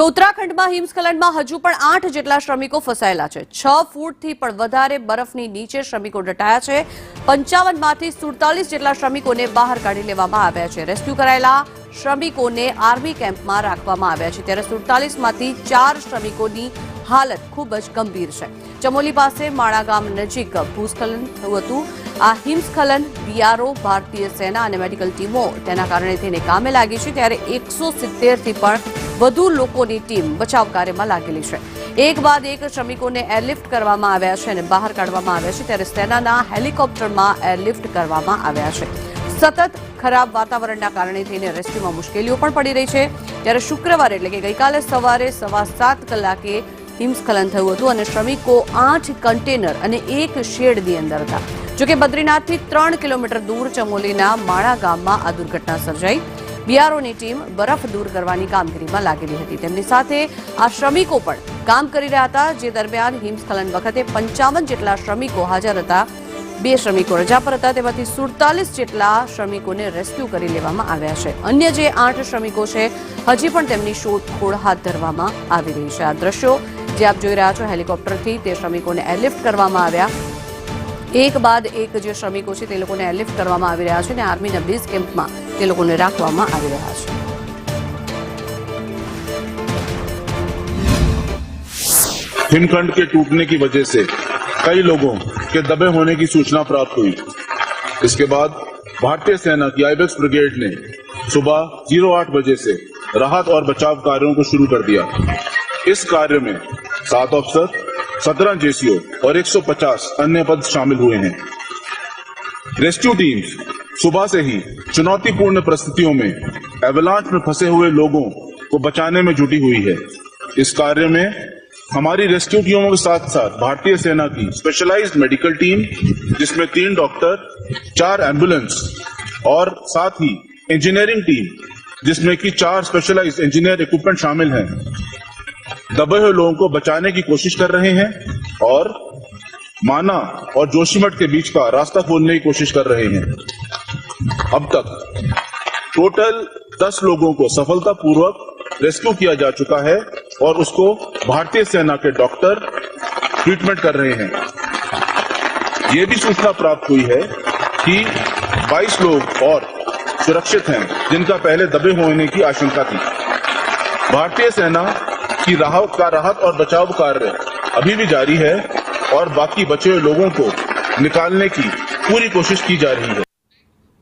તો ઉત્તરાખંડમાં હિમસ્ખલનમાં હજુ પણ 8 જેટલા શ્રમિકો ફસાયેલા છે। 6 ફૂટથી પણ વધારે બરફની નીચે શ્રમિકો દટાયા છે। 55 માંથી 47 જેટલા શ્રમિકોને બહાર કાઢી લેવામાં આવ્યા છે। રેસ્ક્યુ કરાયેલા શ્રમિકોને આર્મી કેમ્પમાં રાખવામાં આવ્યા છે, ત્યારે 47 માંથી 4 શ્રમિકોની હાલત ખૂબ જ ગંભીર છે। ચમોલી પાસે માળા ગામ નજીક ભૂસ્ખલન થયું હતું। આ હિમસ્ખલન બીઆરઓ, ભારતીય સેના અને મેડિકલ ટીમો તેના કારણે તેને કામે લાગી છે, ત્યારે 170 થી પણ વધુ લોકોની ટીમ બચાવ કાર્યમાં લાગેલી છે। એક બાદ એક શ્રમિકોને એરલિફ્ટ કરવામાં આવ્યા છે અને બહાર કાઢવામાં આવ્યા છે, ત્યારે સેનાના હેલિકોપ્ટરમાં એરલિફ્ટ કરવામાં આવ્યા છે। સતત ખરાબ વાતાવરણના કારણે થઈને રેસ્ક્યુમાં મુશ્કેલીઓ પણ પડી રહી છે, ત્યારે શુક્રવારે એટલે કે ગઈકાલે સવારે 7:15 કલાકે હિમસ્ખલન થયું હતું અને શ્રમિકો 8 કન્ટેનર અને એક શેડની અંદર હતા। જોકે બદ્રીનાથથી 3 કિલોમીટર દૂર ચમોલીના માળા ગામમાં આ દુર્ઘટના સર્જાઈ। બીઆરઓની ટીમ બરફ દૂર કરવાની કામગીરીમાં લાગેલી હતી। તેમની સાથે આ શ્રમિકો પણ કામ કરી રહ્યા હતા, જે દરમિયાન હિમસ્ખલન વખતે 55 જેટલા શ્રમિકો હાજર હતા। 2 શ્રમિકો રજા પર હતા, તેમાંથી 47 જેટલા શ્રમિકોને રેસ્ક્યુ કરી લેવામાં આવ્યા છે। અન્ય જે 8 શ્રમિકો છે, હજી પણ તેમની શોધખોળ હાથ ધરવામાં આવી રહી છે। આ દ્રશ્યો જે આપ જોઈ રહ્યા છો, હેલિકોપ્ટરથી તે શ્રમિકોને એરલિફ્ટ કરવામાં આવ્યા। એક બાદ એક જે શ્રમિકો છે તે લોકોને એરલિફ્ટ કરવામાં આવી રહ્યા છે અને આર્મીના બેઝ કેમ્પમાં તે લોકોને રાખવામાં આવી રહ્યા છે। हिमखंड के टूटने की वजह से कई लोगों के दबे होने की सूचना प्राप्त हुई। इसके बाद भारतीय सेना की आइबेक्स ब्रिगेड ने सुबह 08 बजे से राहत और बचाव कार्यों को शुरू कर दिया। इस कार्य में 7 अफसर, 17 जेसीओ और 150 अन्य पद शामिल हुए हैं। रेस्क्यू टीम्स सुबह से ही चुनौतीपूर्ण परिस्थितियों में एवलांच में फंसे हुए लोगों को बचाने में जुटी हुई है। इस कार्य में हमारी रेस्क्यू टीमों के साथ साथ भारतीय सेना की स्पेशलाइज्ड मेडिकल टीम, जिसमें 3 डॉक्टर, 4 एम्बुलेंस और साथ ही इंजीनियरिंग टीम, जिसमें कि 4 स्पेशलाइज्ड इंजीनियर इक्विपमेंट शामिल हैं, दबे हुए लोगों को बचाने की कोशिश कर रहे हैं और माना और जोशीमठ के बीच का रास्ता खोलने की कोशिश कर रहे हैं। अब तक टोटल 10 लोगों को सफलतापूर्वक रेस्क्यू किया जा चुका है और उसको भारतीय सेना के डॉक्टर ट्रीटमेंट कर रहे हैं। ये भी सूचना प्राप्त हुई है कि 22 लोग और सुरक्षित हैं, जिनका पहले दबे होने की आशंका थी। भारतीय सेना की राहत और बचाव कार्य अभी भी जारी है और बाकी बचे हुए लोगों को निकालने की पूरी कोशिश की जा रही है।